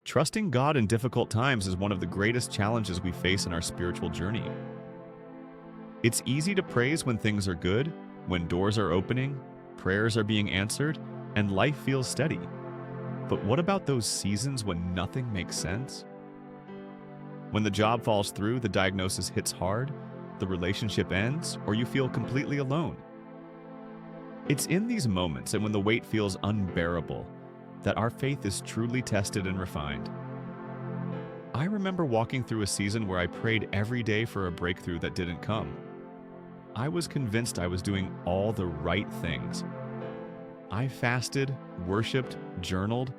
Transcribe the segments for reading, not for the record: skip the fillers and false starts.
Trusting God in difficult times is one of the greatest challenges we face in our spiritual journey. It's easy to praise when things are good, when doors are opening, prayers are being answered, and life feels steady. But what about those seasons when nothing makes sense? When the job falls through, the diagnosis hits hard, the relationship ends, or you feel completely alone. It's in these moments and when the weight feels unbearable that our faith is truly tested and refined. I remember walking through a season where I prayed every day for a breakthrough that didn't come. I was convinced I was doing all the right things. I fasted, worshiped, journaled,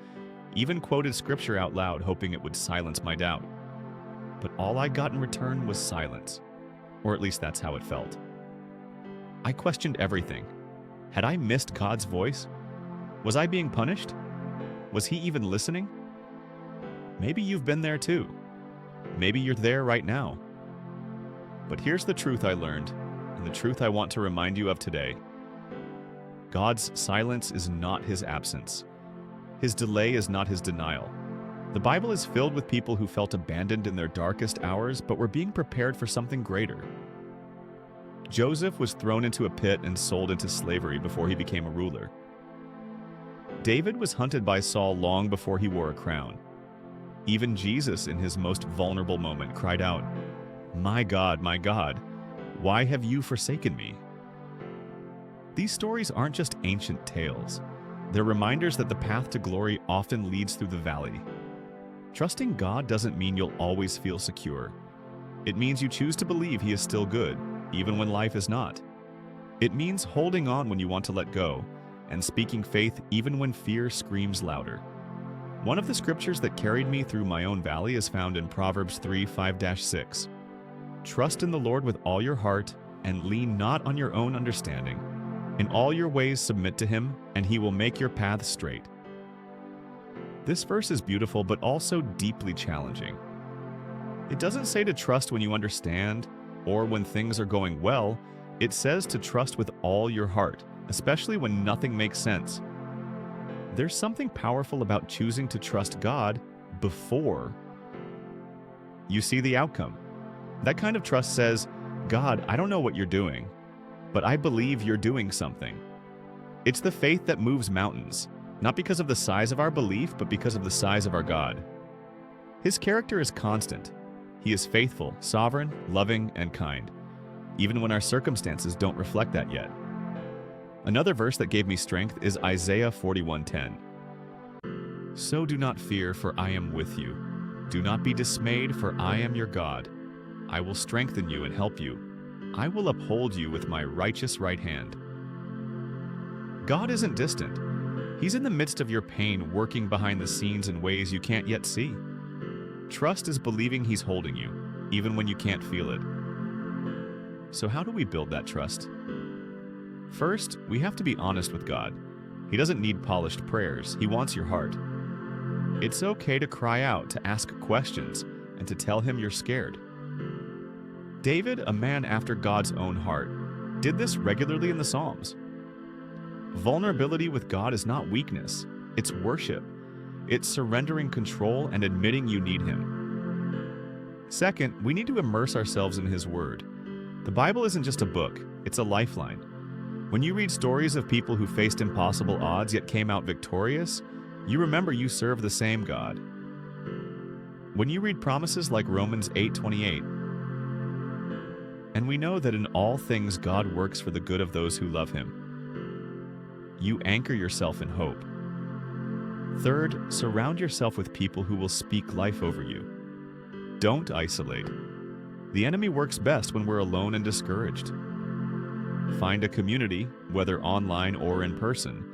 even quoted scripture out loud, hoping it would silence my doubt. But all I got in return was silence, or at least that's how it felt. I questioned everything. Had I missed God's voice? Was I being punished? Was He even listening? Maybe you've been there too. Maybe you're there right now. But here's the truth I learned, and the truth I want to remind you of today. God's silence is not His absence. His delay is not His denial. The Bible is filled with people who felt abandoned in their darkest hours, but were being prepared for something greater. Joseph was thrown into a pit and sold into slavery before he became a ruler. David was hunted by Saul long before he wore a crown. Even Jesus, in his most vulnerable moment, cried out, my God, why have you forsaken me?" These stories aren't just ancient tales. They're reminders that the path to glory often leads through the valley. Trusting God doesn't mean you'll always feel secure. It means you choose to believe He is still good, even when life is not. It means holding on when you want to let go, and speaking faith even when fear screams louder. One of the scriptures that carried me through my own valley is found in Proverbs 3:5-6. "Trust in the Lord with all your heart, and lean not on your own understanding. In all your ways submit to Him, and He will make your paths straight." This verse is beautiful, but also deeply challenging. It doesn't say to trust when you understand, or when things are going well. It says to trust with all your heart, especially when nothing makes sense. There's something powerful about choosing to trust God before you see the outcome. That kind of trust says, "God, I don't know what you're doing, but I believe you're doing something." It's the faith that moves mountains, not because of the size of our belief, but because of the size of our God. His character is constant. He is faithful, sovereign, loving, and kind, even when our circumstances don't reflect that yet. Another verse that gave me strength is Isaiah 41:10. "So do not fear, for I am with you. Do not be dismayed, for I am your God. I will strengthen you and help you. I will uphold you with my righteous right hand." God isn't distant. He's in the midst of your pain, working behind the scenes in ways you can't yet see. Trust is believing He's holding you, even when you can't feel it. So how do we build that trust? First, we have to be honest with God. He doesn't need polished prayers. He wants your heart. It's okay to cry out, to ask questions, and to tell Him you're scared. David, a man after God's own heart, did this regularly in the Psalms. Vulnerability with God is not weakness. It's worship. It's surrendering control and admitting you need Him. Second, we need to immerse ourselves in His Word. The Bible isn't just a book, it's a lifeline. When you read stories of people who faced impossible odds yet came out victorious, you remember you serve the same God. When you read promises like Romans 8:28, "And we know that in all things God works for the good of those who love Him," you anchor yourself in hope. Third, surround yourself with people who will speak life over you. Don't isolate. The enemy works best when we're alone and discouraged. Find a community, whether online or in person,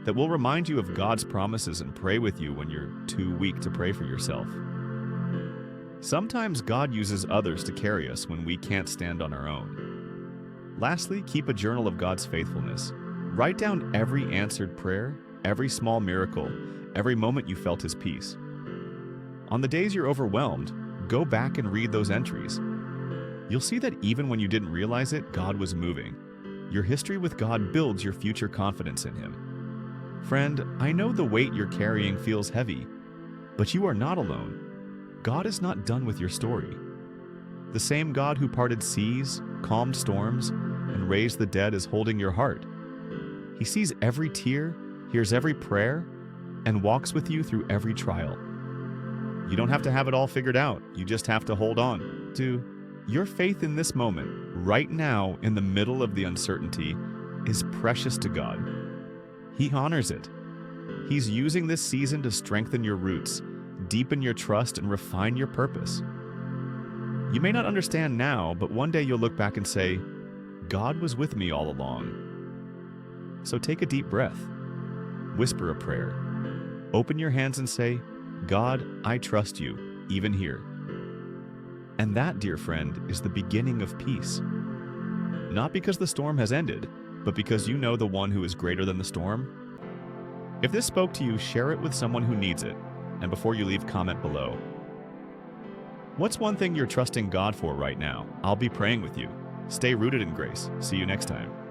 that will remind you of God's promises and pray with you when you're too weak to pray for yourself. Sometimes God uses others to carry us when we can't stand on our own. Lastly, keep a journal of God's faithfulness. Write down every answered prayer, every small miracle, every moment you felt His peace. On the days you're overwhelmed, go back and read those entries. You'll see that even when you didn't realize it, God was moving. Your history with God builds your future confidence in Him. Friend, I know the weight you're carrying feels heavy. But you are not alone. God is not done with your story. The same God who parted seas, calmed storms, and raised the dead is holding your heart. He sees every tear, hears every prayer, and walks with you through every trial. You don't have to have it all figured out. You just have to hold on to your faith in this moment, right now, in the middle of the uncertainty, is precious to God. He honors it. He's using this season to strengthen your roots, deepen your trust, and refine your purpose. You may not understand now, but one day you'll look back and say, God was with me all along. So take a deep breath. Whisper a prayer. Open your hands and say, God, I trust you, even here. And that, dear friend, is the beginning of peace. Not because the storm has ended, but because you know the one who is greater than the storm. If this spoke to you, share it with someone who needs it. And before you leave, comment below. What's one thing you're trusting God for right now? I'll be praying with you. Stay rooted in grace. See you next time.